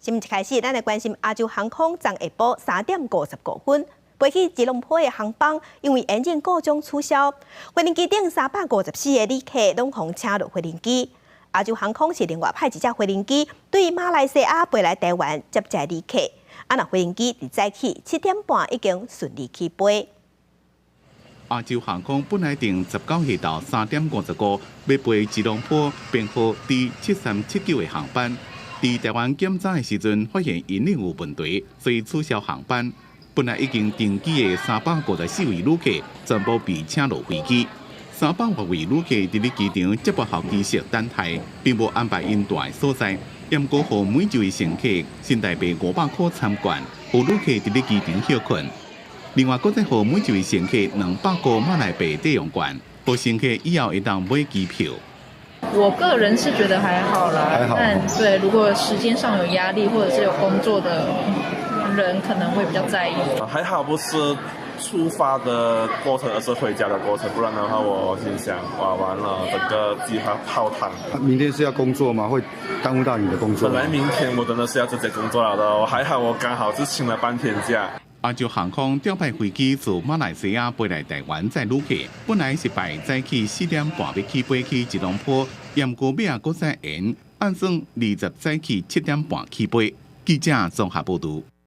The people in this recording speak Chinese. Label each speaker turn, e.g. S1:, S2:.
S1: 今日开始，咱来关心亚洲航空昨下晡3点55分飞去吉隆坡的航班，因为引擎故障取消，飞机顶354个旅客拢互请落飞机。亚洲航空是另外派一架飞机对马来西亚飞来台湾接载旅客。若飞机伫早起7点半已经顺利起飞。
S2: 亚洲航空本来定19日到3点55要飞吉隆坡编号 D7379的航班，伫台湾检查的时阵发现引擎有问题，所以取消航班。本来已经登机的354位旅客全部被请落飞机。300位旅客伫咧机场接驳候机室等待，并无安排因住的所在。严过互每一位乘客新台币500块参观，有旅客伫咧机场休困。另外，搁再互每一位乘客200块马来币抵用券，互乘客以后会当买机票。
S3: 我个人是觉得还好啦，
S4: 还好。
S3: 但对，如果时间上有压力或者是有工作的人，可能会比较在意。
S4: 还好不是出发的过程，而是回家的过程，不然的话，我心想，哇，完了，整个计划泡汤。
S5: 明天是要工作吗？会耽误到你的工作？
S4: 本来明天我真的是要直接工作了的，我还好，我刚好是请了半天假。
S2: 亚洲航空调派飞机自马来西亚飞来台湾载旅客，本来是排早起4点半要起飞去吉隆坡，严过尾啊，搁再延，按算20早起7点半起飞。记者综合报道。